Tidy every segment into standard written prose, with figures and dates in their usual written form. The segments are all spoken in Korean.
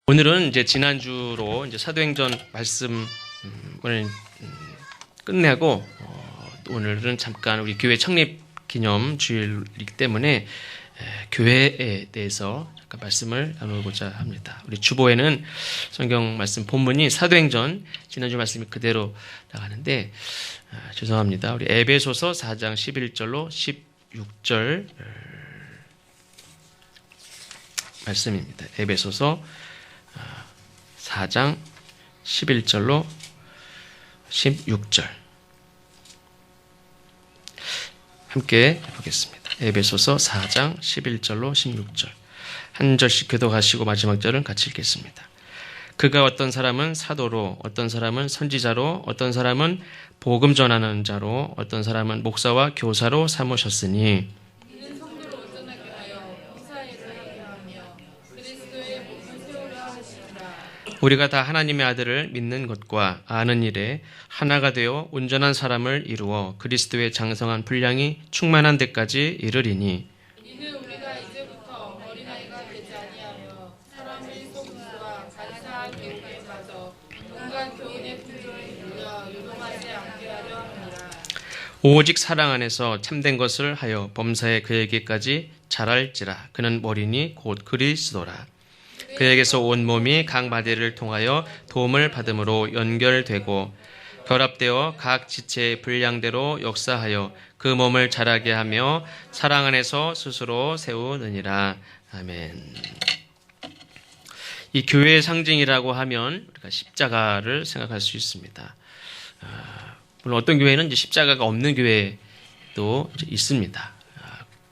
오늘은 이제 지난주로 이제 사도행전 말씀을 끝내고 오늘은 잠깐 우리 교회 창립 기념 주일이기 때문에 교회에 대해서 잠깐 말씀을 나누고자 합니다. 우리 주보에는 성경 말씀 본문이 사도행전 지난주 말씀이 그대로 나가는데 죄송합니다. 우리 에베소서 4장 11절로 16절 말씀입니다. 에베소서 4장 11절로 16절 함께 보겠습니다. 에베소서 4장 11절로 16절 한 절씩 교독하시고 마지막 절은 같이 읽겠습니다. 그가 어떤 사람은 사도로, 어떤 사람은 선지자로, 어떤 사람은 복음 전하는 자로, 어떤 사람은 목사와 교사로 삼으셨으니 우리가 다 하나님의 아들을 믿는 것과 아는 일에 하나가 되어 온전한 사람을 이루어 그리스도의 장성한 분량이 충만한 데까지 이르리니 이는 우리가 이제부터 어린아이가 되지 아니하여 사람의 속임수와 간사한 계획에 빠져 온갖 교훈의 풍조에 눌려 요동하지 않게 하려 합니다. 오직 사랑 안에서 참된 것을 하여 범사에 그에게까지 자랄지라. 그는 머리니 곧 그리스도라. 그에게서 온 몸이 각 마디를 통하여 도움을 받음으로 연결되고 결합되어 각 지체의 분량대로 역사하여 그 몸을 자라게 하며 사랑 안에서 스스로 세우느니라. 아멘. 이 교회의 상징이라고 하면 우리가 십자가를 생각할 수 있습니다. 물론 어떤 교회는 이제 십자가가 없는 교회도 있습니다.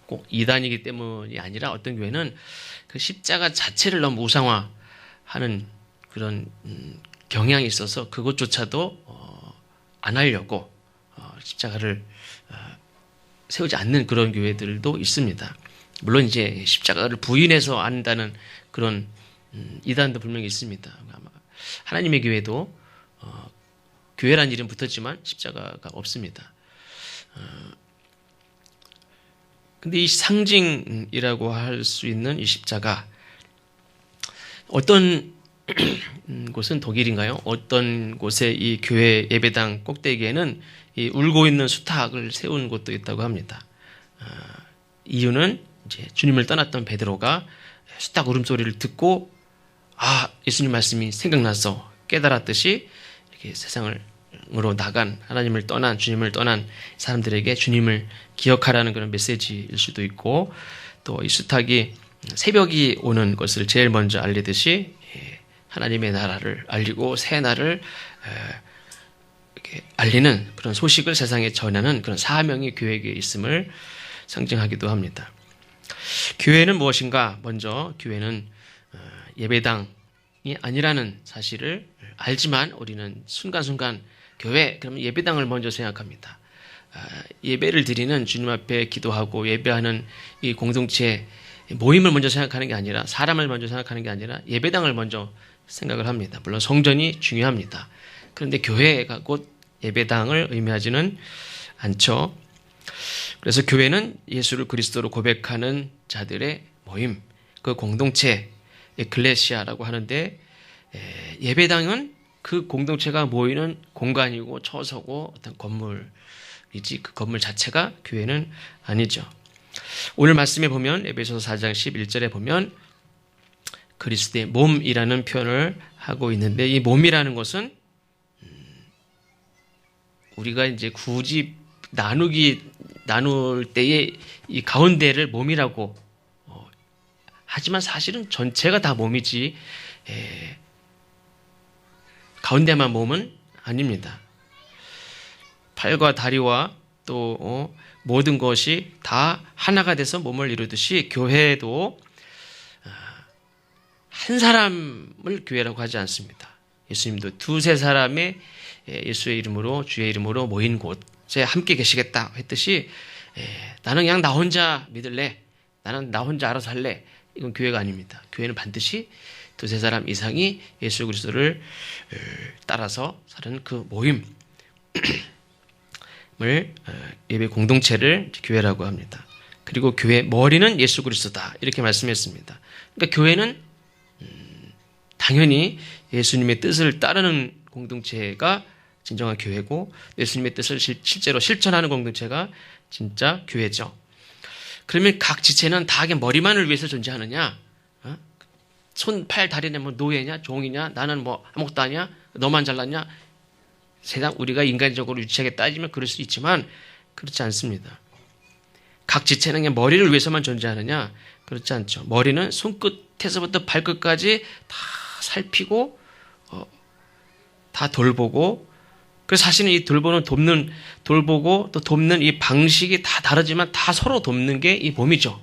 꼭 이단이기 때문이 아니라 어떤 교회는 그 십자가 자체를 너무 우상화하는 그런 경향이 있어서 그것조차도 안 하려고 십자가를 세우지 않는 그런 교회들도 있습니다. 물론 이제 십자가를 부인해서 안다는 그런 이단도 분명히 있습니다. 아마 하나님의 교회도 교회란 이름 붙었지만 십자가가 없습니다. 근데 이 상징이라고 할 수 있는 이 십자가, 어떤 곳은 독일인가요? 어떤 곳에 이 교회 예배당 꼭대기에는 이 울고 있는 수탉을 세운 곳도 있다고 합니다. 이유는 이제 주님을 떠났던 베드로가 수탉 울음소리를 듣고 예수님 말씀이 생각나서 깨달았듯이 이렇게 세상으로 나간 하나님을 떠난 주님을 떠난 사람들에게 주님을 기억하라는 그런 메시지일 수도 있고, 또 이 수탉이 새벽이 오는 것을 제일 먼저 알리듯이 하나님의 나라를 알리고 새 날을 이렇게 알리는 그런 소식을 세상에 전하는 그런 사명이 교회에게 있음을 상징하기도 합니다. 교회는 무엇인가? 먼저 교회는 예배당이 아니라는 사실을 알지만 우리는 순간순간 교회 그러면 예배당을 먼저 생각합니다. 예배를 드리는 주님 앞에 기도하고 예배하는 이 공동체 모임을 먼저 생각하는 게 아니라, 사람을 먼저 생각하는 게 아니라 예배당을 먼저 생각을 합니다. 물론 성전이 중요합니다. 그런데 교회가 곧 예배당을 의미하지는 않죠. 그래서 교회는 예수를 그리스도로 고백하는 자들의 모임, 그 공동체, 에클레시아라고 하는데, 예배당은 그 공동체가 모이는 공간이고 처소고 어떤 건물이지 그 건물 자체가 교회는 아니죠. 오늘 말씀에 보면 에베소서 4장 11절에 보면 그리스도의 몸이라는 표현을 하고 있는데, 이 몸이라는 것은 우리가 이제 굳이 나눌 때에 이 가운데를 몸이라고 하지만 사실은 전체가 다 몸이지 가운데만 몸은 아닙니다. 팔과 다리와 또 모든 것이 다 하나가 돼서 몸을 이루듯이 교회도 한 사람을 교회라고 하지 않습니다. 예수님도 두세 사람의 예수의 이름으로 주의 이름으로 모인 곳에 함께 계시겠다 했듯이 나는 그냥 나 혼자 믿을래, 나는 나 혼자 알아서 할래, 이건 교회가 아닙니다. 교회는 반드시 두세 사람 이상이 예수 그리스도를 따라서 사는 그 모임을 예배 공동체를 교회라고 합니다. 그리고 교회 머리는 예수 그리스도다 이렇게 말씀했습니다. 그러니까 교회는 당연히 예수님의 뜻을 따르는 공동체가 진정한 교회고 예수님의 뜻을 실제로 실천하는 공동체가 진짜 교회죠. 그러면 각 지체는 다 머리만을 위해서 존재하느냐? 손, 팔, 다리는 뭐 노예냐? 종이냐? 나는 뭐 아무것도 아니야? 너만 잘났냐? 세상 우리가 인간적으로 유치하게 따지면 그럴 수 있지만 그렇지 않습니다. 각 지체는 그냥 머리를 위해서만 존재하느냐? 그렇지 않죠. 머리는 손끝에서부터 발끝까지 다 살피고 다 돌보고 그래서 사실은 이 돌보고 또 돕는 이 방식이 다 다르지만 다 서로 돕는 게 이 몸이죠.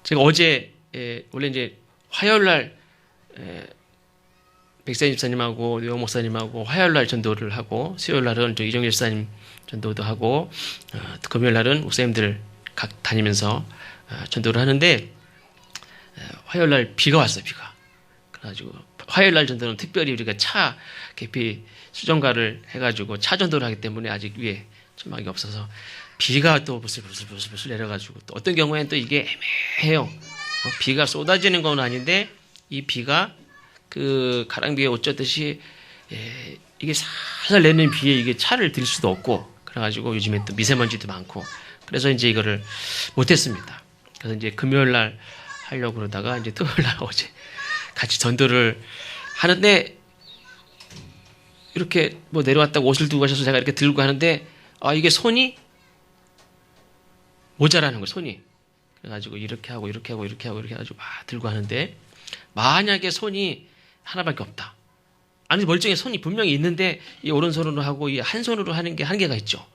제가 어제 원래 이제 화요일날 백사인 집사님하고 류영 목사님하고 화요일날 전도를 하고 수요일날은 이정일 집사님 전도도 하고 금요일날은 목사님들 각 다니면서 전도를 하는데 화요일날 비가 왔어요. 비가. 그래가지고 화요일날 전도는 특별히 우리가 차 계피 수정가를 해가지고 차 전도를 하기 때문에 아직 위에 천막이 없어서 비가 또 부슬부슬 내려가지고 또 어떤 경우에는 또 이게 애매해요. 비가 쏟아지는 건 아닌데 이 비가 그 가랑비에 옷 젖듯이 이게 살살 내리는 비에 이게 차를 들 수도 없고 그래가지고 요즘에 또 미세먼지도 많고 그래서 이제 이거를 못했습니다. 그래서 이제 금요일날 하려고 그러다가 이제 토요일날 어제 같이 전도를 하는데 이렇게 뭐 내려왔다고 옷을 두고 가셔서 제가 이렇게 들고 하는데 이게 손이 모자라는 거예요. 손이. 그래가지고 이렇게 하고 해가지고 막 들고 하는데 만약에 손이 하나밖에 없다. 아니 멀쩡히 손이 분명히 있는데 이 오른손으로 하고 이 한 손으로 하는 게 한계가 있죠.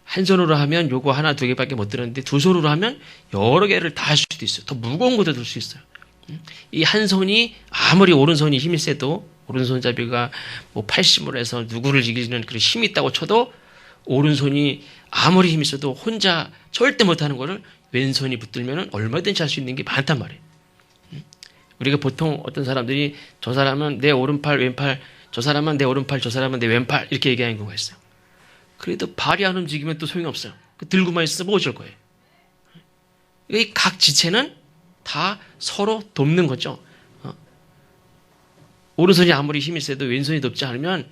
한 손으로 하면 요거 하나 두 개밖에 못 들었는데 두 손으로 하면 여러 개를 다 할 수도 있어요. 더 무거운 것도 들 수 있어요. 이 한 손이 아무리 오른손이 힘이 세도 오른손잡이가 뭐 80으로 해서 누구를 이기는 그런 힘이 있다고 쳐도 오른손이 아무리 힘이 있어도 혼자 절대 못하는 거를 왼손이 붙들면 얼마든지 할 수 있는 게 많단 말이에요. 우리가 보통 어떤 사람들이 저 사람은 내 오른팔 왼팔 저 사람은 내 오른팔 저 사람은 내 왼팔 이렇게 얘기하는 경우가 있어요. 그래도 발이 안 움직이면 또 소용이 없어요. 들고만 있어서 뭐 어쩔 거예요. 이 각 지체는 다 서로 돕는 거죠. 오른손이 아무리 힘이 세도 왼손이 돕지 않으면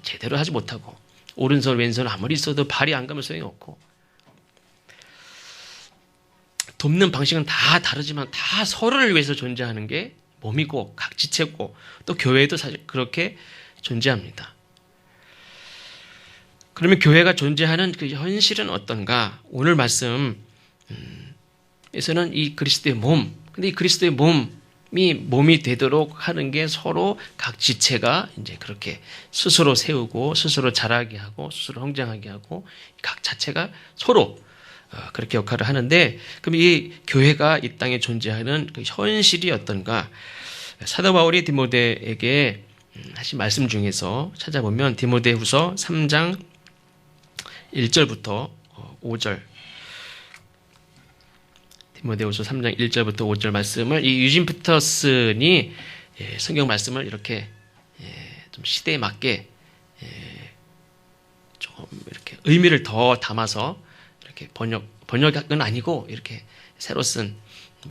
제대로 하지 못하고 오른손 왼손 아무리 있어도 발이 안 가면 소용이 없고 돕는 방식은 다 다르지만 다 서로를 위해서 존재하는 게 몸이고 각 지체고 또 교회도 사실 그렇게 존재합니다. 그러면 교회가 존재하는 그 현실은 어떤가? 오늘 말씀에서는 이 그리스도의 몸, 근데 이 그리스도의 몸이 되도록 하는 게 서로 각 지체가 이제 그렇게 스스로 세우고 스스로 자라게 하고 스스로 성장하게 하고 각 자체가 서로 그렇게 역할을 하는데 그럼 이 교회가 이 땅에 존재하는 그 현실이 어떤가? 사도 바울이 디모데에게 하신 말씀 중에서 찾아보면 디모데후서 3장 1절부터 5절 디모데후서 3장 1절부터 5절 말씀을 이 유진 피터슨이 성경 말씀을 이렇게 좀 시대에 맞게 좀 이렇게 의미를 더 담아서 이렇게 번역은 아니고 이렇게 새로 쓴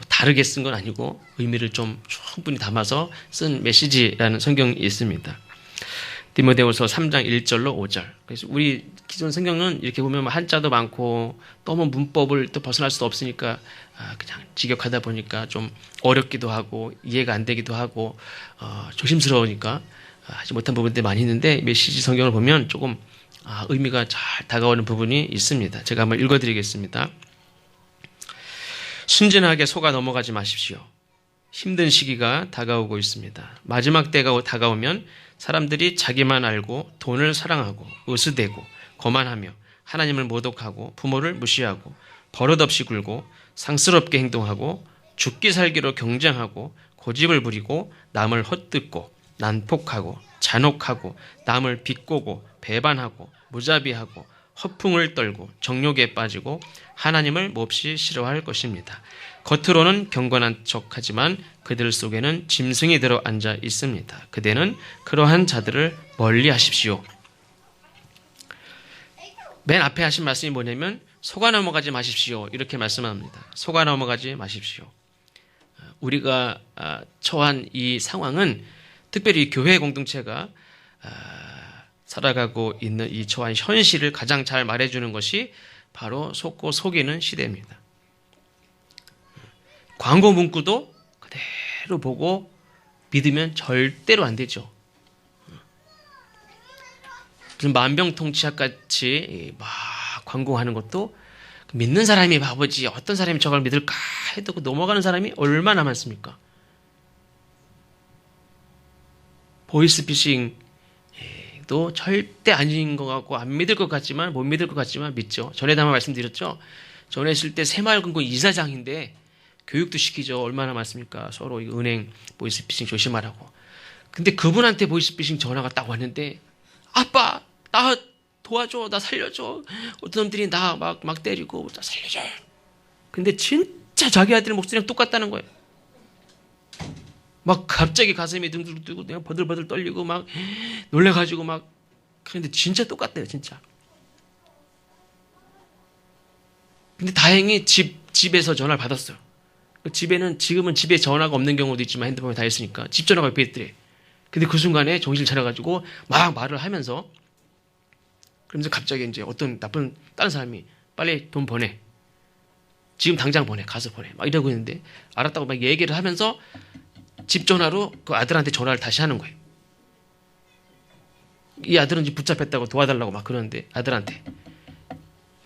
다르게 쓴 건 아니고 의미를 좀 충분히 담아서 쓴 메시지라는 성경이 있습니다. 디모데후서 3장 1절로 5절. 그래서 우리 기존 성경은 이렇게 보면 한자도 많고 너무 문법을 또 벗어날 수도 없으니까 그냥 직역하다 보니까 좀 어렵기도 하고 이해가 안 되기도 하고 조심스러우니까 하지 못한 부분들이 많이 있는데 메시지 성경을 보면 조금 의미가 잘 다가오는 부분이 있습니다. 제가 한번 읽어드리겠습니다. 순진하게 속아 넘어가지 마십시오. 힘든 시기가 다가오고 있습니다. 마지막 때가 다가오면 사람들이 자기만 알고 돈을 사랑하고 으스대고 거만하며 하나님을 모독하고 부모를 무시하고 버릇없이 굴고 상스럽게 행동하고 죽기 살기로 경쟁하고 고집을 부리고 남을 헛뜯고 난폭하고 잔혹하고 남을 비꼬고 배반하고 무자비하고 허풍을 떨고 정욕에 빠지고 하나님을 몹시 싫어할 것입니다. 겉으로는 경건한 척하지만 그들 속에는 짐승이 들어 앉아 있습니다. 그대는 그러한 자들을 멀리 하십시오. 맨 앞에 하신 말씀이 뭐냐면 속아 넘어가지 마십시오. 이렇게 말씀합니다. 속아 넘어가지 마십시오. 우리가 처한 이 상황은 특별히 교회 공동체가 살아가고 있는 이 처한 현실을 가장 잘 말해주는 것이 바로 속고 속이는 시대입니다. 광고 문구도 그대로 보고 믿으면 절대로 안 되죠. 무슨 만병통치약 같이 막 광고하는 것도 믿는 사람이 바보지 어떤 사람이 저걸 믿을까 해도 넘어가는 사람이 얼마나 많습니까? 보이스피싱도 절대 아닌 것 같고 안 믿을 것 같지만 못 믿을 것 같지만 믿죠. 전에도 한번 말씀드렸죠. 전에 있을 때 새마을금고 이사장인데 교육도 시키죠. 얼마나 많습니까? 서로 은행 보이스피싱 조심하라고. 근데 그분한테 보이스피싱 전화가 딱 왔는데 아빠 나 도와줘 나 살려줘 어떤 놈들이 나 막 때리고 나 살려줘. 근데 진짜 자기 아들 목소리랑 똑같다는 거예요. 막 갑자기 가슴이 둥둥 뜨고 내가 버들버들 떨리고 막 놀래가지고 막 그런데 진짜 똑같대요 진짜. 근데 다행히 집에서 전화를 받았어요. 집에는 지금은 집에 전화가 없는 경우도 있지만 핸드폰에 다 있으니까 집 전화가 옆에 있더래. 근데 그 순간에 정신을 차려가지고 막 말을 하면서 그러면서 갑자기 이제 어떤 나쁜 다른 사람이 빨리 돈 보내. 지금 당장 보내. 가서 보내. 막 이러고 있는데 알았다고 막 얘기를 하면서 집 전화로 그 아들한테 전화를 다시 하는 거예요. 이 아들은 이제 붙잡혔다고 도와달라고 막 그러는데 아들한테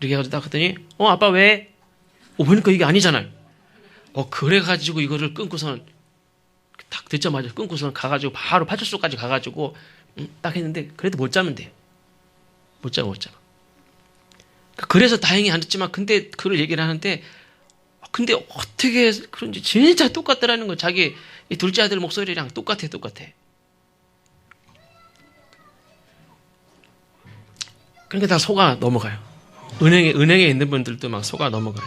이렇게 해가지고 딱 했더니 아빠 왜? 보니까 이게 아니잖아요. 그래가지고 이거를 끊고선 딱 듣자마자 끊고선 가가지고 바로 파출소까지 가가지고 딱 했는데 그래도 못 잡으면 돼요. 못 잡아. 그래서 다행히 안 듣지만 근데 그걸 얘기를 하는데 근데 어떻게 그런지 진짜 똑같더라는 거예요. 자기 이 둘째 아들 목소리랑 똑같아. 그러니까 다 속아 넘어가요. 은행에 있는 분들도 막 속아 넘어가요.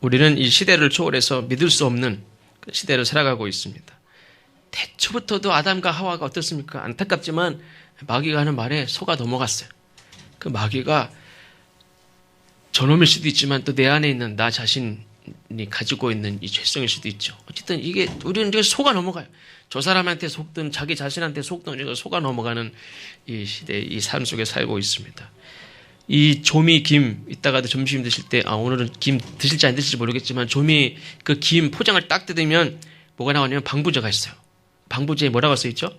우리는 이 시대를 초월해서 믿을 수 없는 그 시대를 살아가고 있습니다. 태초부터도 아담과 하와가 어떻습니까? 안타깝지만 마귀가 하는 말에 속아 넘어갔어요. 그 마귀가 저놈일 수도 있지만 또 내 안에 있는 나 자신이 가지고 있는 이 죄성일 수도 있죠. 어쨌든 우리는 속아 넘어가요. 저 사람한테 속든 자기 자신한테 속든 우리가 속아 넘어가는 이 시대, 이 삶 속에 살고 있습니다. 이 조미 김 이따가도 점심 드실 때 오늘은 김 드실지 안 드실지 모르겠지만 조미 그 김 포장을 딱 뜯으면 뭐가 나오냐면 방부제가 있어요. 방부제에 뭐라고 써있죠?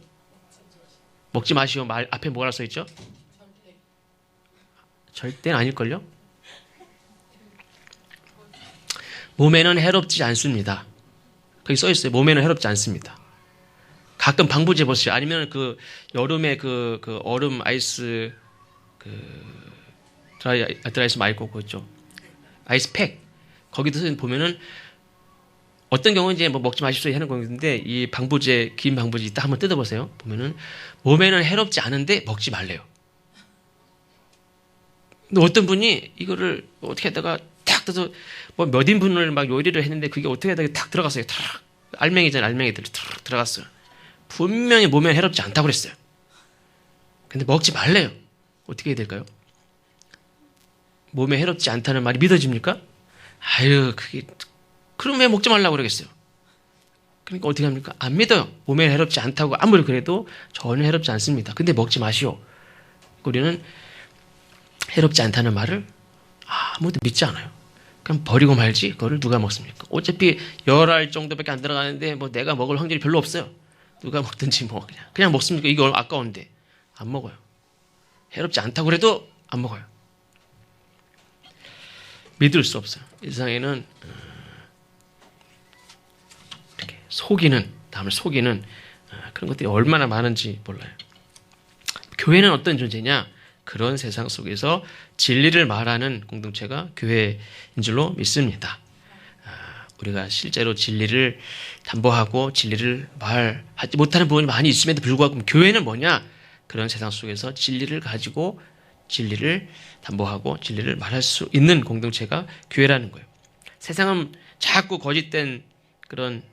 먹지 마시오. 말 앞에 뭐라고 써있죠? 절대는 아닐걸요? 몸에는 해롭지 않습니다. 거기 써있어요. 몸에는 해롭지 않습니다. 가끔 방부제 보세요. 아니면 그 여름에 그 얼음 아이스 드라이아이스 말고 그죠? 아이스팩 거기도 보면은 어떤 경우는 이제 뭐 먹지 마십시오 하는 경우인데 이 방부제 긴 방부제 이따 한번 뜯어보세요. 보면은 몸에는 해롭지 않은데 먹지 말래요. 근데 어떤 분이 이거를 어떻게 하다가 탁 떠서 뭐 몇 인분을 막 요리를 했는데 그게 어떻게 하다가 탁 들어갔어요. 탁 알맹이잖아요. 알맹이들이 탁 들어갔어요. 분명히 몸에 해롭지 않다고 그랬어요. 근데 먹지 말래요. 어떻게 해야 될까요? 몸에 해롭지 않다는 말이 믿어집니까? 그럼 왜 먹지 말라고 그러겠어요? 그러니까 어떻게 합니까? 안 믿어요. 몸에 해롭지 않다고 아무리 그래도 전혀 해롭지 않습니다. 근데 먹지 마시오. 우리는 해롭지 않다는 말을 아무도 믿지 않아요. 그럼 버리고 말지 그거를 누가 먹습니까? 어차피 10알 정도밖에 안 들어가는데 뭐 내가 먹을 확률이 별로 없어요. 누가 먹든지 뭐 그냥 먹습니까? 이거 아까운데 안 먹어요. 해롭지 않다고 그래도 안 먹어요. 믿을 수 없어요. 이 세상에는 이렇게 남을 속이는 그런 것들이 얼마나 많은지 몰라요. 교회는 어떤 존재냐? 그런 세상 속에서 진리를 말하는 공동체가 교회인 줄로 믿습니다. 우리가 실제로 진리를 담보하고 진리를 말하지 못하는 부분이 많이 있음에도 불구하고 교회는 뭐냐? 그런 세상 속에서 진리를 가지고 진리를 담보하고 진리를 말할 수 있는 공동체가 교회라는 거예요. 세상은 자꾸 거짓된 그런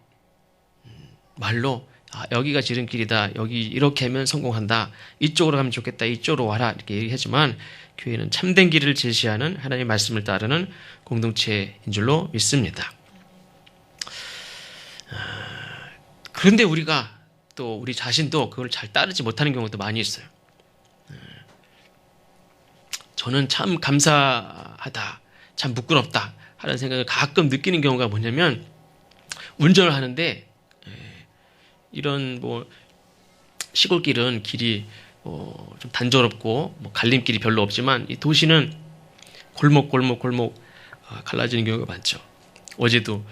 말로 아, 여기가 지름길이다. 여기 이렇게 하면 성공한다. 이쪽으로 가면 좋겠다. 이쪽으로 와라. 이렇게 얘기하지만 교회는 참된 길을 제시하는 하나님의 말씀을 따르는 공동체인 줄로 믿습니다. 그런데 우리가 또 우리 자신도 그걸 잘 따르지 못하는 경우도 많이 있어요. 저는 참 감사하다, 참 부끄럽다 하는 생각을 가끔 느끼는 경우가 뭐냐면 운전을 하는데 이런 뭐 시골길은 길이 좀 단조롭고 뭐 갈림길이 별로 없지만 이 도시는 골목 갈라지는 경우가 많죠. 어제도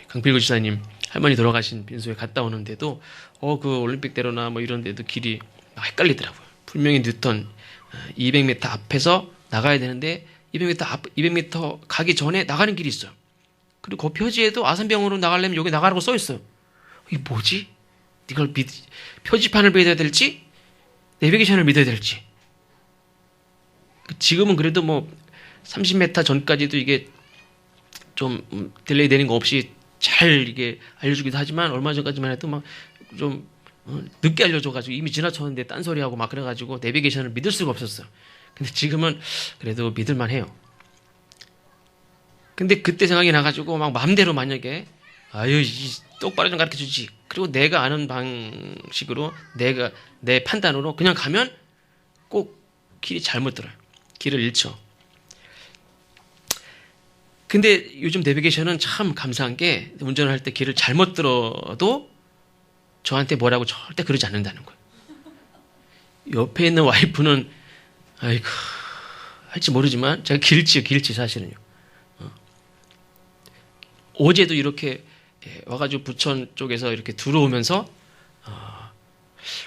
강필구 지사님 할머니 돌아가신 빈소에 갔다 오는데도 그 올림픽대로나 뭐 이런 데도 길이 막 헷갈리더라고요. 분명히 뉴턴 200m 앞에서 나가야 되는데 200m 가기 전에 나가는 길이 있어요. 그리고 그 표지에도 아산병으로 나가려면 여기 나가라고 써 있어요. 이게 뭐지? 이걸 표지판을 믿어야 될지 내비게이션을 믿어야 될지. 지금은 그래도 뭐 30m 전까지도 이게 좀 딜레이 되는 거 없이 잘 이게 알려주기도 하지만 얼마 전까지만 해도 막 좀 늦게 알려줘가지고 이미 지나쳤는데 딴소리하고 막 그래가지고 내비게이션을 믿을 수가 없었어요. 근데 지금은 그래도 믿을만 해요. 근데 그때 생각이 나가지고 막 마음대로 만약에 똑바로 좀 가르쳐 주지. 그리고 내가 아는 방식으로 내 판단으로 그냥 가면 꼭 길이 잘못 들어요. 길을 잃죠. 근데 요즘 내비게이션은 참 감사한 게 운전을 할 때 길을 잘못 들어도 저한테 뭐라고 절대 그러지 않는다는 거예요. 옆에 있는 와이프는 아이고 할지 모르지만 제가 길지 사실은요. 어제도 이렇게 와가지고 부천 쪽에서 이렇게 들어오면서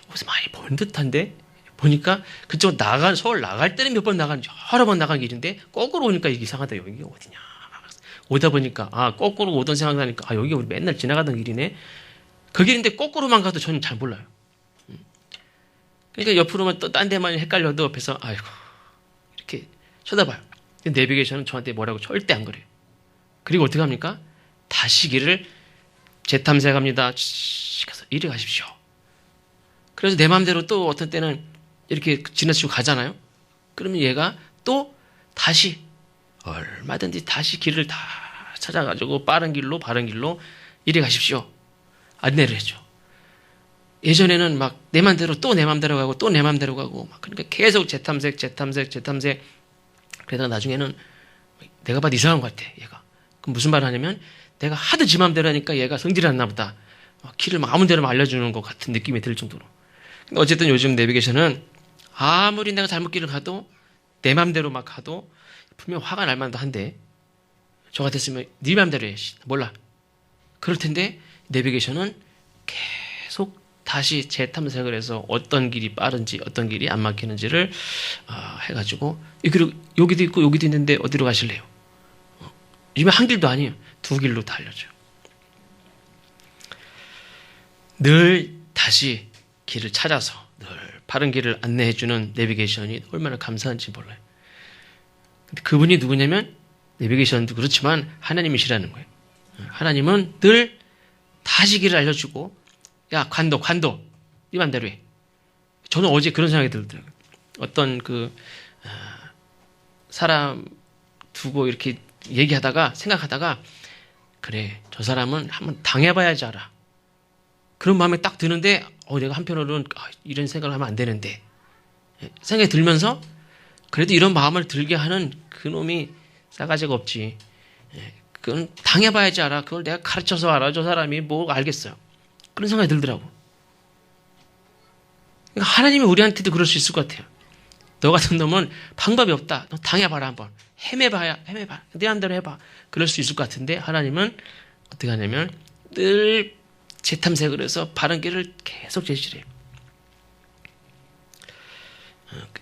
어디서 많이 본 듯한데 보니까 그쪽 서울 나갈 때는 몇 번 나간 여러 번 나간 길인데 거꾸로 오니까 이게 이상하다. 여기가 어디냐. 오다 보니까 거꾸로 오던 생각나니까 여기가 우리 맨날 지나가던 길이네. 그 길인데 거꾸로만 가도 저는 잘 몰라요. 그러니까 옆으로만 또 딴 데만 헷갈려도 옆에서 아이고 이렇게 쳐다봐요. 내비게이션은 저한테 뭐라고 절대 안 그래요. 그리고 어떻게 합니까? 다시 길을 재탐색합니다. 가서 이리 가십시오. 그래서 내 마음대로 또 어떤 때는 이렇게 지나치고 가잖아요. 그러면 얘가 또 다시 얼마든지 다시 길을 다 찾아가지고 빠른 길로 이리 가십시오. 안내를 해줘. 예전에는 막 내 맘대로 또 내 맘대로 가고 또 내 맘대로 가고 막 그러니까 계속 재탐색 그러다가 나중에는 내가 봐도 이상한 것 같아 얘가. 그럼 무슨 말을 하냐면 내가 하도 지 맘대로 하니까 얘가 성질이 났나 보다. 길을 막 아무 데나 알려주는 것 같은 느낌이 들 정도로. 근데 어쨌든 요즘 내비게이션은 아무리 내가 잘못 길을 가도 내 맘대로 막 가도 분명 화가 날 만도 한데 저 같았으면 네 맘대로 해. 몰라. 그럴 텐데 내비게이션은 계속 다시 재탐색을 해서 어떤 길이 빠른지 어떤 길이 안 막히는지를 해가지고 그리고 여기도 있고 여기도 있는데 어디로 가실래요? 이게 한 길도 아니에요. 두 길로 다 알려줘요. 늘 다시 길을 찾아서 늘 바른 길을 안내해주는 내비게이션이 얼마나 감사한지 몰라요. 근데 그분이 누구냐면 내비게이션도 그렇지만 하나님이시라는 거예요. 하나님은 늘 다시 길을 알려주고 야 관도 네 맘대로 해. 저는 어제 그런 생각이 들더라고요. 어떤 사람 두고 이렇게 생각하다가 그래 저 사람은 한번 당해봐야지 알아. 그런 마음에 딱 드는데 내가 한편으로는 이런 생각을 하면 안 되는데 생각이 들면서 그래도 이런 마음을 들게 하는 그놈이 싸가지가 없지. 그건 당해봐야지 알아. 그걸 내가 가르쳐서 알아. 저 사람이 뭐 알겠어요. 그런 생각이 들더라고. 그러니까 하나님이 우리한테도 그럴 수 있을 것 같아요. 너 같은 놈은 방법이 없다. 너 당해봐라 한번. 헤매봐. 내 맘대로 해봐. 그럴 수 있을 것 같은데 하나님은 어떻게 하냐면 늘 재탐색을 해서 바른 길을 계속 제시를 해요.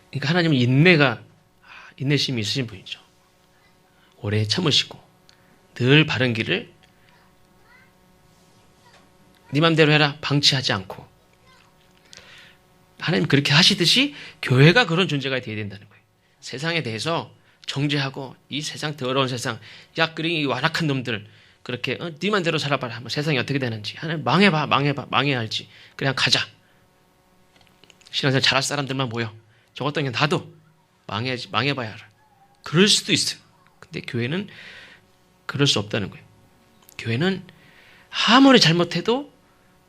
그러니까 하나님은 인내심이 있으신 분이죠. 오래 참으시고 늘 바른 길을 네 맘대로 해라 방치하지 않고 하나님 그렇게 하시듯이 교회가 그런 존재가 되어야 된다는 거예요. 세상에 대해서 정죄하고 이 세상 더러운 세상 약그리 완악한 놈들 그렇게 네 맘대로 살아봐라. 한번 세상이 어떻게 되는지. 하나님 망해봐. 망해야 알지. 그냥 가자. 신앙생활 잘할 사람들만 모여. 저것도 그냥 나도 망해봐야 알아. 그럴 수도 있어요. 근데 교회는 그럴 수 없다는 거예요. 교회는 아무리 잘못해도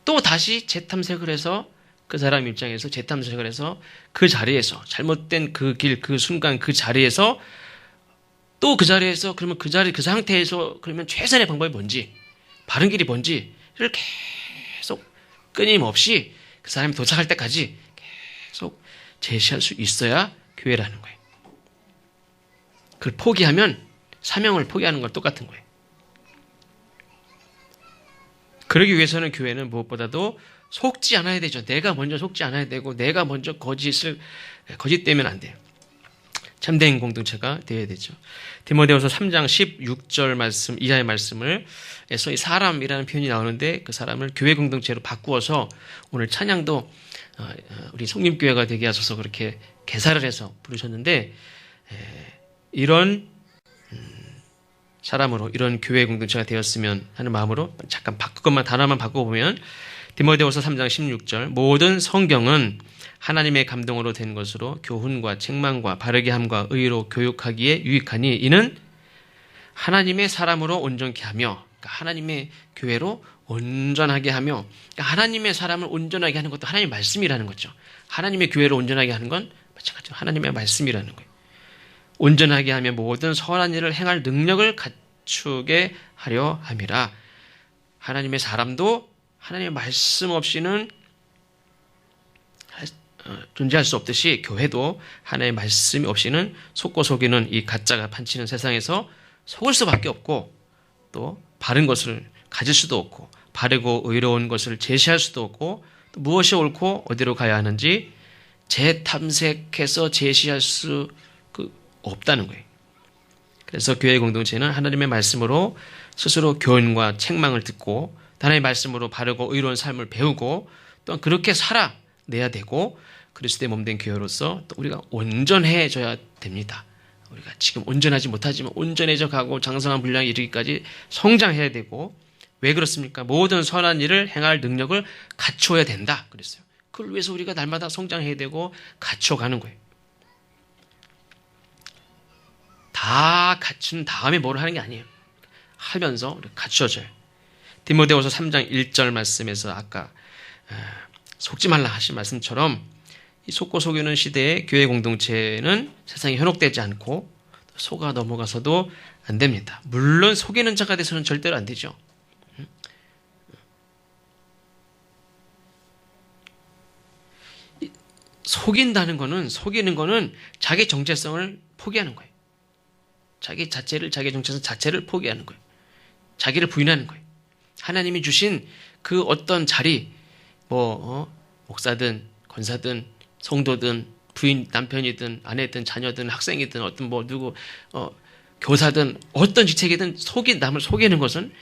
또 다시 재탐색을 해서 그 사람 입장에서 재탐색을 해서 그 자리에서 잘못된 그 길, 그 순간 그 자리에서 또 그 자리에서 그러면 그 상태에서 그러면 최선의 방법이 뭔지 바른 길이 뭔지를 계속 끊임없이 그 사람이 도착할 때까지 계속 제시할 수 있어야 교회라는 거예요. 그걸 포기하면 사명을 포기하는 건 똑같은 거예요. 그러기 위해서는 교회는 무엇보다도 속지 않아야 되죠. 내가 먼저 속지 않아야 되고 내가 먼저 거짓되면 안 돼요. 참된 공동체가 되어야 되죠. 디모데후서 3장 16절 말씀 이하의 말씀을 에서 이 사람이라는 표현이 나오는데 그 사람을 교회 공동체로 바꾸어서 오늘 찬양도 우리 성림교회가 되게 하셔서 그렇게 개사를 해서 부르셨는데 이런 사람으로 이런 교회 공동체가 되었으면 하는 마음으로 잠깐 그것만 단어만 바꿔보면 디모데후서 3장 16절 모든 성경은 하나님의 감동으로 된 것으로 교훈과 책망과 바르게 함과 의로 교육하기에 유익하니 이는 하나님의 사람으로 온전케 하며 그러니까 하나님의 교회로 온전하게 하며 그러니까 하나님의 사람을 온전하게 하는 것도 하나님의 말씀이라는 거죠. 하나님의 교회를 온전하게 하는 건 마찬가지로 하나님의 말씀이라는 거예요. 온전하게 하며 모든 선한 일을 행할 능력을 갖추게 하려 함이라. 하나님의 사람도 하나님의 말씀 없이는 존재할 수 없듯이 교회도 하나님의 말씀이 없이는 속고 속이는 이 가짜가 판치는 세상에서 속을 수밖에 없고 또 바른 것을 가질 수도 없고 바르고 의로운 것을 제시할 수도 없고 또 무엇이 옳고 어디로 가야 하는지 재탐색해서 제시할 수 없다는 거예요. 그래서 교회 공동체는 하나님의 말씀으로 스스로 교훈과 책망을 듣고 하나님의 말씀으로 바르고 의로운 삶을 배우고 또한 그렇게 살아내야 되고 그리스도의 몸된 교회로서 또 우리가 온전해져야 됩니다. 우리가 지금 온전하지 못하지만 온전해져 가고 장성한 분량에 이르기까지 성장해야 되고 왜 그렇습니까? 모든 선한 일을 행할 능력을 갖추어야 된다 그랬어요. 그걸 위해서 우리가 날마다 성장해야 되고 갖춰가는 거예요. 다 갖춘 다음에 뭘 하는 게 아니에요. 하면서 우리가 갖춰져요. 디모데후서 3장 1절 말씀에서 아까 속지 말라 하신 말씀처럼 이 속고 속이는 시대의 교회 공동체는 세상에 현혹되지 않고 속아 넘어가서도 안 됩니다. 물론 속이는 자가 돼서는 절대로 안 되죠. 속이는 거는 자기 정체성을 포기하는 거예요. 자기 정체성 자체를 포기하는 거예요. 자기를 부인하는 거예요. 하나님이 주신 그 어떤 자리, 목사든, 권사든, 성도든, 부인, 남편이든, 아내든, 자녀든, 학생이든, 교사든, 어떤 직책이든 남을 속이는 것은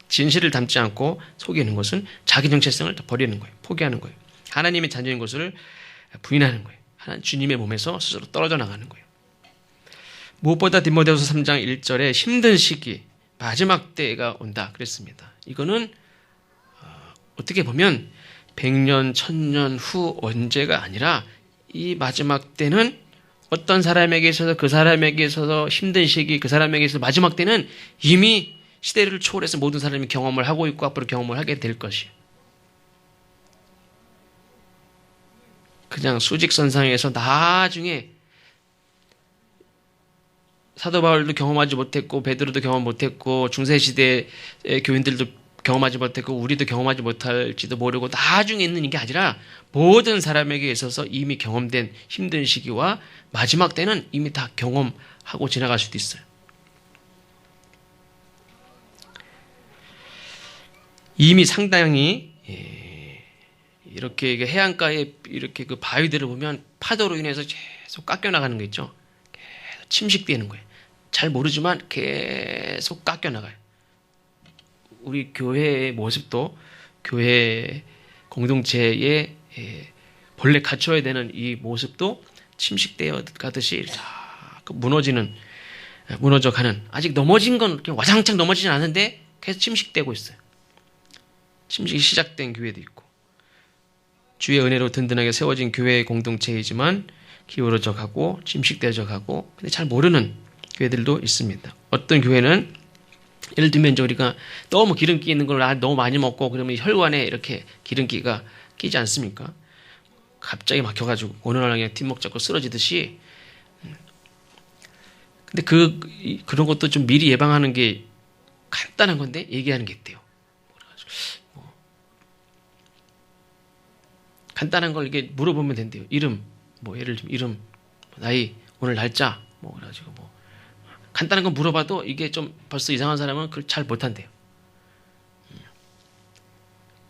진실을 담지 않고 속이는 것은 자기 정체성을 버리는 거예요. 포기하는 거예요. 하나님의 자녀인 것을 부인하는 거예요. 하나님 주님의 몸에서 스스로 떨어져 나가는 거예요. 무엇보다 디모데후서 3장 1절에 힘든 시기, 마지막 때가 온다 그랬습니다. 이거는 어떻게 보면 100년, 1000년 후 언제가 아니라 이 마지막 때는 어떤 사람에게 있어서 그 사람에게 있어서 힘든 시기, 그 사람에게 있어서 마지막 때는 이미 시대를 초월해서 모든 사람이 경험을 하고 있고 앞으로 경험을 하게 될 것이에요. 그냥 수직선상에서 나중에 사도 바울도 경험하지 못했고 베드로도 경험 못했고 중세시대의 교인들도 경험하지 못했고 우리도 경험하지 못할지도 모르고 나중에 있는 게 아니라 모든 사람에게 있어서 이미 경험된 힘든 시기와 마지막 때는 이미 다 경험하고 지나갈 수도 있어요. 이미 상당히 이렇게 해안가에 이렇게 그 바위들을 보면 파도로 인해서 계속 깎여나가는 거 있죠. 계속 침식되는 거예요. 잘 모르지만 계속 깎여나가요. 우리 교회의 모습도 교회 공동체의 본래 갖춰야 되는 이 모습도 침식되어 가듯이 자꾸 무너져가는 아직 넘어진 건 와장창 넘어지진 않은데 계속 침식되고 있어요. 침식이 시작된 교회도 있고 주의 은혜로 든든하게 세워진 교회의 공동체이지만 기울어져 가고 침식되어져 가고 근데 잘 모르는 교회들도 있습니다. 어떤 교회는 예를 들면 우리가 너무 기름기 있는 걸 너무 많이 먹고 그러면 혈관에 이렇게 기름기가 끼지 않습니까? 갑자기 막혀가지고 어느 날 그냥 뒷목 잡고 쓰러지듯이. 근데 그런 것도 좀 미리 예방하는 게 간단한 건데 얘기하는 게 있대요. 간단한 걸 이게 물어보면 된대요. 이름, 예를 들면 이름, 나이, 오늘 날짜, 그래가지고 간단한 거 물어봐도 이게 좀 벌써 이상한 사람은 그걸 잘 못한대요.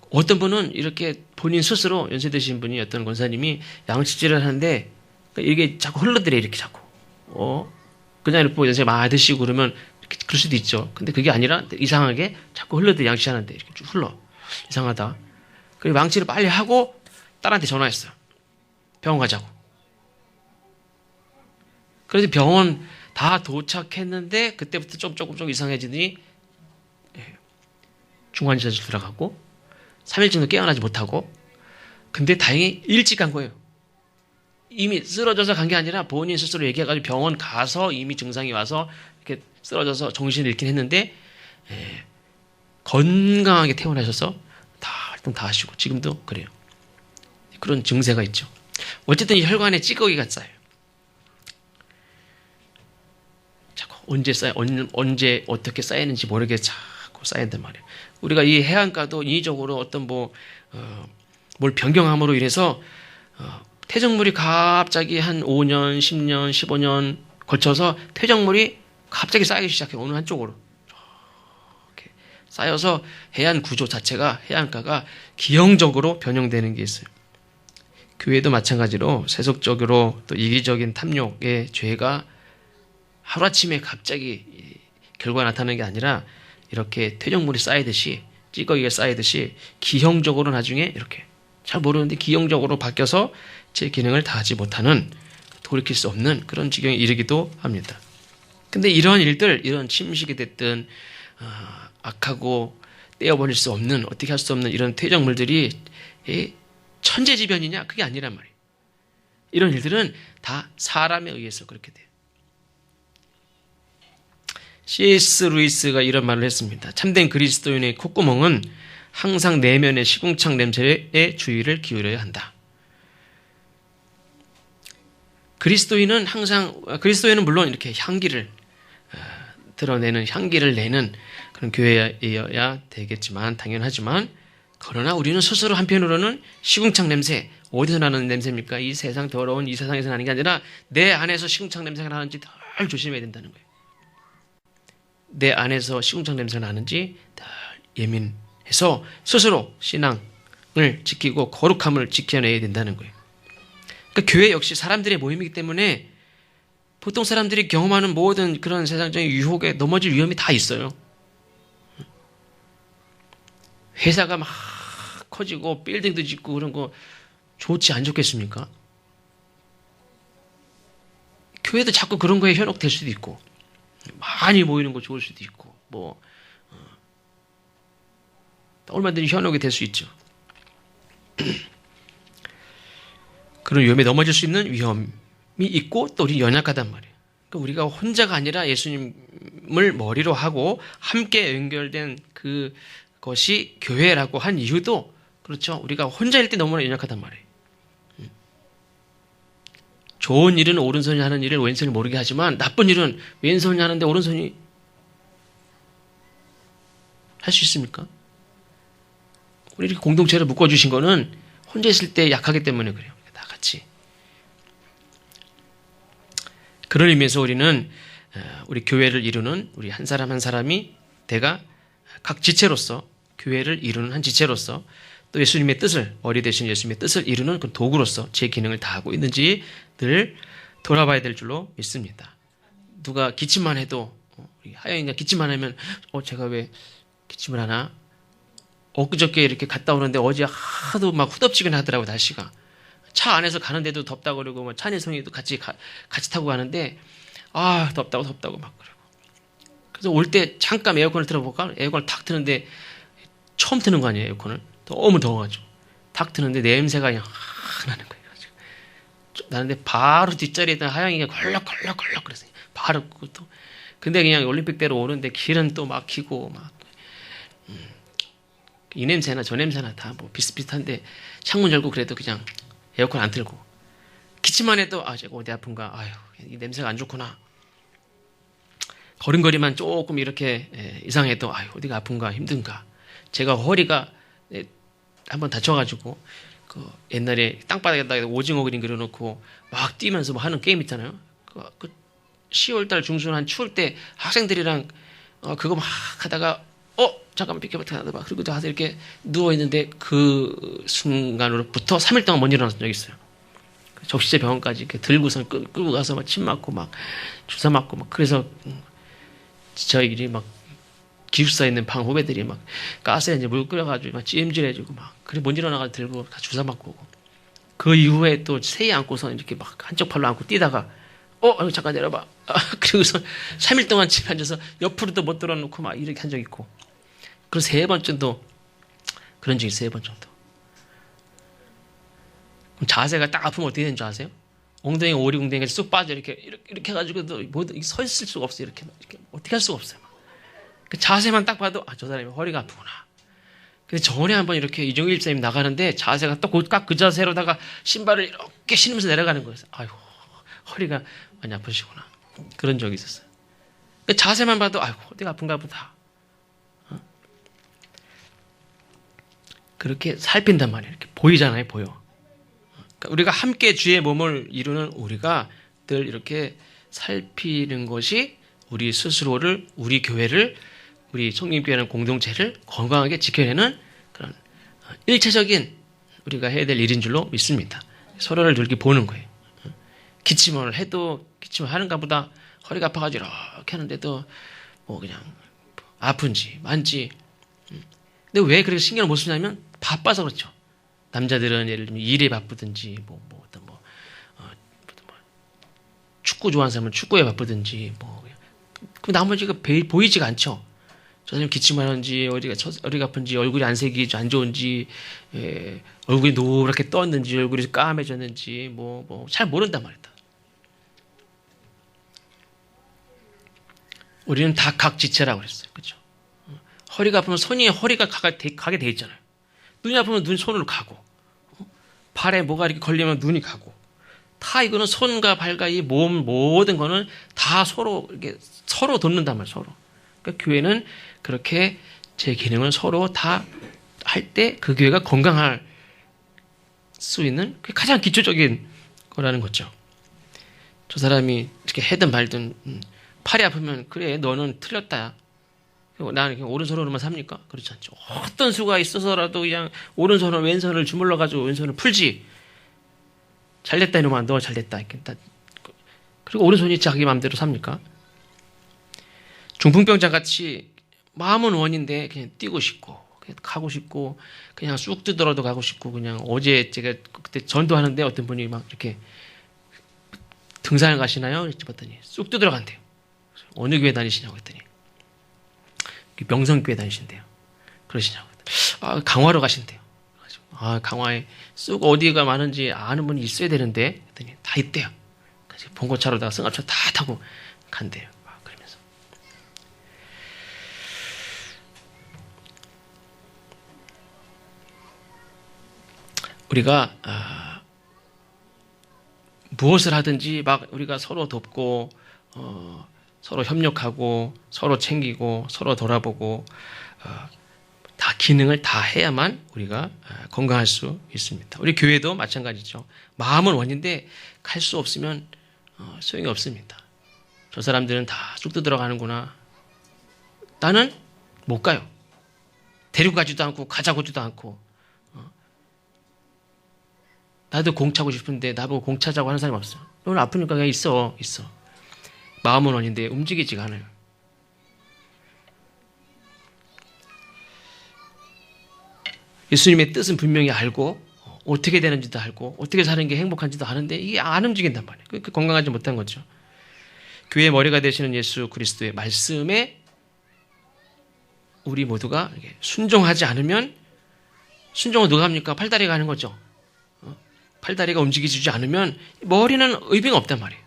어떤 분은 이렇게 본인 스스로 연세 드신 분이 어떤 권사님이 양치질을 하는데 이게 자꾸 흘러들어 이렇게 자꾸. 그냥 이렇게 연세 많이 드시고 그러면 이렇게 그럴 수도 있죠. 근데 그게 아니라 이상하게 자꾸 흘러들어 양치하는데 이렇게 쭉 흘러. 이상하다. 그리고 양치를 빨리 하고 딸한테 전화했어요. 병원 가자고. 그래서 병원 다 도착했는데 그때부터 조금 이상해지더니 중환자실 들어가고 3일 정도 깨어나지 못하고 근데 다행히 일찍 간 거예요. 이미 쓰러져서 간 게 아니라 본인 스스로 얘기해가지고 병원 가서 이미 증상이 와서 이렇게 쓰러져서 정신을 잃긴 했는데 건강하게 퇴원하셔서 다 활동 다 하시고 지금도 그래요. 그런 증세가 있죠. 어쨌든 이 혈관에 찌꺼기가 쌓여요. 자꾸 언제 쌓여, 언제 어떻게 쌓이는지 모르게 자꾸 쌓인단 말이에요. 우리가 이 해안가도 인위적으로 어떤 뭘 변경함으로 인해서 퇴적물이 갑자기 한 5년, 10년, 15년 걸쳐서 퇴적물이 갑자기 쌓이기 시작해요. 어느 한쪽으로. 이렇게 쌓여서 해안 구조 자체가 해안가가 기형적으로 변형되는 게 있어요. 교회도 마찬가지로 세속적으로 또 이기적인 탐욕의 죄가 하루아침에 갑자기 결과가 나타나는 게 아니라 이렇게 퇴적물이 쌓이듯이 찌꺼기가 쌓이듯이 기형적으로 나중에 이렇게 잘 모르는데 기형적으로 바뀌어서 제 기능을 다하지 못하는 돌이킬 수 없는 그런 지경에 이르기도 합니다. 근데 이런 일들, 이런 침식이 됐든 악하고 떼어버릴 수 없는 어떻게 할 수 없는 이런 퇴적물들이 천재지변이냐? 그게 아니란 말이에요. 이런 일들은 다 사람에 의해서 그렇게 돼요. C.S. 루이스가 이런 말을 했습니다. 참된 그리스도인의 콧구멍은 항상 내면의 시궁창 냄새에 주의를 기울여야 한다. 그리스도인은 물론 이렇게 향기를 드러내는, 향기를 내는 그런 교회여야 되겠지만, 당연하지만, 그러나 우리는 스스로 한편으로는 시궁창 냄새, 어디서 나는 냄새입니까? 이 세상 더러운 이 세상에서 나는 게 아니라 내 안에서 시궁창 냄새가 나는지 덜 조심해야 된다는 거예요. 내 안에서 시궁창 냄새가 나는지 덜 예민해서 스스로 신앙을 지키고 거룩함을 지켜내야 된다는 거예요. 그러니까 교회 역시 사람들의 모임이기 때문에 보통 사람들이 경험하는 모든 그런 세상적인 유혹에 넘어질 위험이 다 있어요. 회사가 막 커지고 빌딩도 짓고 그런 거 좋지 안 좋겠습니까? 교회도 자꾸 그런 거에 현혹될 수도 있고 많이 모이는 거 좋을 수도 있고 얼마든지 현혹이 될 수 있죠. 그런 위험에 넘어질 수 있는 위험이 있고 또 우리 연약하단 말이에요. 그러니까 우리가 혼자가 아니라 예수님을 머리로 하고 함께 연결된 그것이 교회라고 한 이유도 그렇죠. 우리가 혼자일 때 너무나 연약하단 말이에요. 좋은 일은 오른손이 하는 일을 왼손이 모르게 하지만 나쁜 일은 왼손이 하는데 오른손이 할 수 있습니까? 우리 이렇게 공동체를 묶어주신 거는 혼자 있을 때 약하기 때문에 그래요. 다 같이. 그런 의미에서 우리는 우리 교회를 이루는 우리 한 사람 한 사람이 내가 각 지체로서 교회를 이루는 한 지체로서 또 예수님의 뜻을 어리 되신 예수님의 뜻을 이루는 그 도구로서 제 기능을 다하고 있는지 늘 돌아봐야 될 줄로 믿습니다. 누가 기침만 해도 하영이가 기침만 하면 제가 왜 기침을 하나? 엊그저께 이렇게 갔다 오는데 어제 하도 막 후덥지근해 하더라고 날씨가. 차 안에서 가는데도 덥다고 그러고 뭐 찬일성이도 같이 타고 가는데 덥다고 막 그러고. 그래서 올 때 잠깐 에어컨을 틀어볼까? 에어컨을 탁 트는데 처음 트는 거 아니에요, 에어컨을. 너무 더워가지고. 탁 트는데 냄새가 그냥 나는 거예요. 나는데 바로 뒷자리에 있던 하영이가 걸럭걸럭걸럭 그랬어요. 바로 그것도. 근데 그냥 올림픽대로 오는데 길은 또 막히고 막. 이 냄새나 저 냄새나 다 뭐 비슷비슷한데 창문 열고 그래도 그냥 에어컨 안 틀고. 기침만 해도 제가 어디 아픈가. 아유, 이 냄새가 안 좋구나. 걸음걸이만 조금 이렇게 이상해도 어디가 아픈가 힘든가. 제가 허리가 한번 다쳐가지고 그 옛날에 땅바닥에다가 오징어 그림 그려놓고 막 뛰면서 뭐 하는 게임 있잖아요. 그 10월달 중순 한 추울 때 학생들이랑 그거 막 하다가 잠깐만 비켜봐 하다 봐. 그리고 다들 이렇게 누워 있는데 그 순간으로부터 3일 동안 못 일어났던 적이 있어요. 적시제 병원까지 이렇게 들고서 끌고 가서 막 침 맞고 막 주사 맞고 막 그래서 저희끼리 막 기숙사에 있는 방 후배들이 막 가스에 이제 물 끓여가지고 막 찜질해주고 막 그래 못 일어나가 들고 주사 맞고 오고. 그 이후에 또 세이 안고서 이렇게 막 한쪽 팔로 안고 뛰다가 잠깐 내려봐. 그리고서 3일 동안 집에 앉아서 옆으로도 못 들어놓고 막 이렇게 한 적 있고. 그리고 3번 정도 그런 적이 3번 정도. 그럼 자세가 딱 아프면 어떻게 되는 줄 아세요? 엉덩이가 오리궁뎅이가 쑥 빠져 이렇게 해가지고 서 있을 수가 없어요. 이렇게 어떻게 할 수가 없어요. 그 자세만 딱 봐도 저 사람이 허리가 아프구나. 근데 전에 한번 이렇게 이종일 집사님 나가는데 자세가 딱 그 자세로다가 신발을 이렇게 신으면서 내려가는 거예요. 아이고 허리가 많이 아프시구나. 그런 적이 있었어요. 그 자세만 봐도 아이고 어디가 아픈가 보다. 그렇게 살핀단 말이에요. 이렇게 보이잖아요, 보여. 그러니까 우리가 함께 주의 몸을 이루는 우리가 늘 이렇게 살피는 것이 우리 스스로를, 우리 교회를, 우리 성림교회라는 공동체를 건강하게 지켜내는 그런 일체적인 우리가 해야 될 일인 줄로 믿습니다. 서로를 이렇게 보는 거예요. 기침을 해도 기침을 하는가 보다 허리가 아파가지고 이렇게 하는데도 뭐 그냥 아픈지 만지. 근데 왜 그렇게 신경을 못 쓰냐면 바빠서 그렇죠. 남자들은 예를 들면 일에 바쁘든지 축구 좋아하는 사람은 축구에 바쁘든지 그 나머지가 보이지가 않죠. 저 사람 기침하는지 어디가 아픈지 얼굴이 안색이 안 좋은지 얼굴이 노랗게 떴는지 얼굴이 까매졌는지 잘 모른단 말이다. 우리는 다 각지체라고 그랬어요. 그렇죠? 허리가 아프면 허리가 가게 돼 있잖아요. 눈이 아프면 손으로 가고 발에 뭐가 이렇게 걸리면 눈이 가고 다 이거는 손과 발과 이 몸 모든 거는 다 서로 돕는단 말이에요. 서로. 그러니까 교회는 그렇게 제 기능을 서로 다 할 때 그 교회가 건강할 수 있는 그게 가장 기초적인 거라는 거죠. 저 사람이 이렇게 해든 말든 팔이 아프면 그래 너는 틀렸다. 나는 그냥 오른손으로만 삽니까? 그렇지 않죠. 어떤 수가 있어서라도 그냥 오른손을 왼손을 주물러가지고 왼손을 풀지. 잘됐다 이놈아 너 잘됐다. 그리고 오른손이 자기 마음대로 삽니까? 중풍병자 같이 마음은 원인데 그냥 뛰고 싶고 그냥 가고 싶고 그냥 쑥 뜨더라도 가고 싶고 그냥 어제 제가 그때 전도하는데 어떤 분이 막 이렇게 등산을 가시나요? 이렇게 봤더니 쑥 뜨더러 간대요. 어느 교회 다니시냐고 했더니 명성교회 다니신대요. 그러시냐고. 강화로 가신대요. 강화에 쑥 어디가 많은지 아는 분이 있어야 되는데 했더니 다 있대요. 그래서 봉고차로다가 승합차 다 타고 간대요. 그러면서 우리가 무엇을 하든지 막 우리가 서로 돕고 서로 협력하고 서로 챙기고 서로 돌아보고 다 기능을 다 해야만 우리가 건강할 수 있습니다. 우리 교회도 마찬가지죠. 마음은 원인데 갈 수 없으면 소용이 없습니다. 저 사람들은 다 쑥 들어가는구나. 나는 못 가요. 데리고 가지도 않고 가자고지도 않고 나도 공 차고 싶은데 나보고 공 차자고 하는 사람이 없어요. 오늘 아프니까 그냥 있어. 마음은 원인데 움직이지가 않아요. 예수님의 뜻은 분명히 알고 어떻게 되는지도 알고 어떻게 사는 게 행복한지도 아는데 이게 안 움직인단 말이에요. 그러니까 건강하지 못한 거죠. 교회의 머리가 되시는 예수 그리스도의 말씀에 우리 모두가 이렇게 순종하지 않으면 순종은 누가 합니까? 팔다리가 하는 거죠. 팔다리가 움직이지 않으면 머리는 의미가 없단 말이에요.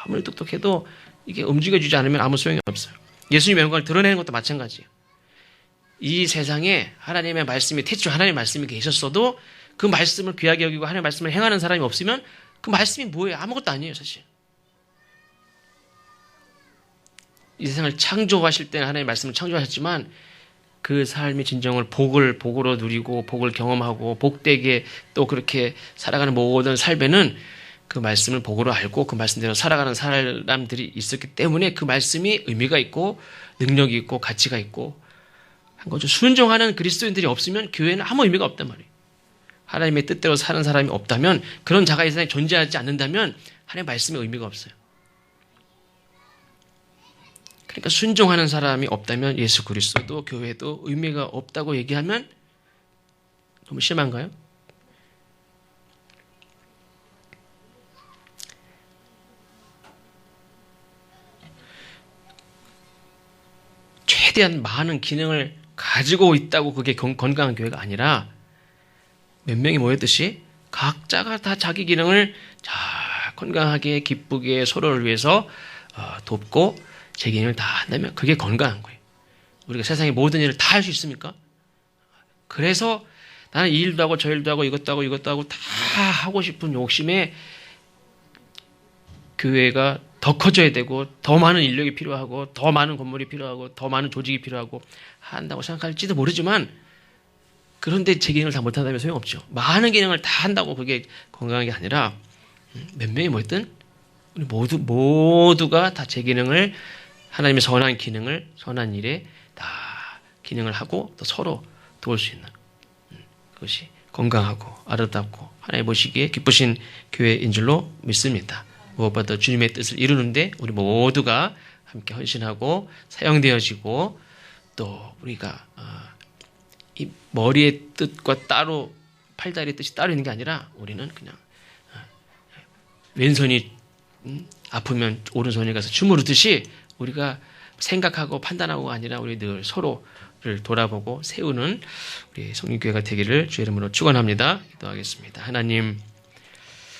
아무리 똑똑해도 이게 움직여주지 않으면 아무 소용이 없어요. 예수님의 영광을 드러내는 것도 마찬가지예요. 이 세상에 하나님의 말씀이 태초 하나님의 말씀이 계셨어도 그 말씀을 귀하게 여기고 하나님의 말씀을 행하는 사람이 없으면 그 말씀이 뭐예요? 아무것도 아니에요, 사실. 이 세상을 창조하실 때는 하나님의 말씀을 창조하셨지만 그 삶의 진정을 복으로 누리고 복을 경험하고 복되게 또 그렇게 살아가는 모든 삶에는 그 말씀을 복으로 알고 그 말씀대로 살아가는 사람들이 있었기 때문에 그 말씀이 의미가 있고 능력이 있고 가치가 있고 한 거죠. 순종하는 그리스도인들이 없으면 교회는 아무 의미가 없단 말이에요. 하나님의 뜻대로 사는 사람이 없다면 그런 자가 이 세상에 존재하지 않는다면 하나님의 말씀의 의미가 없어요. 그러니까 순종하는 사람이 없다면 예수 그리스도도 교회도 의미가 없다고 얘기하면 너무 심한가요? 최대한 많은 기능을 가지고 있다고 그게 건강한 교회가 아니라 몇 명이 모였듯이 각자가 다 자기 기능을 잘 건강하게 기쁘게 서로를 위해서 돕고 제 기능을 다 한다면 그게 건강한 거예요. 우리가 세상의 모든 일을 다 할 수 있습니까? 그래서 나는 이 일도 하고 저 일도 하고 이것도 하고 이것도 하고 다 하고 싶은 욕심에 교회가 더 커져야 되고 더 많은 인력이 필요하고 더 많은 건물이 필요하고 더 많은 조직이 필요하고 한다고 생각할지도 모르지만 그런데 제 기능을 다 못한다면 소용없죠. 많은 기능을 다 한다고 그게 건강한 게 아니라 몇 명이 모였든 우리 모두가 다 제 기능을 하나님의 선한 기능을 선한 일에 다 기능을 하고 또 서로 도울 수 있는 그것이 건강하고 아름답고 하나님 보시기에 기쁘신 교회인 줄로 믿습니다. 무엇보다 주님의 뜻을 이루는데 우리 모두가 함께 헌신하고 사용되어지고 또 우리가 이 머리의 뜻과 따로 팔다리의 뜻이 따로 있는 게 아니라 우리는 그냥 왼손이 아프면 오른손이 가서 주무르듯이 우리가 생각하고 판단하고가 아니라 우리 늘 서로를 돌아보고 세우는 우리 성령교회가 되기를 주의 이름으로 축원합니다. 기도하겠습니다. 하나님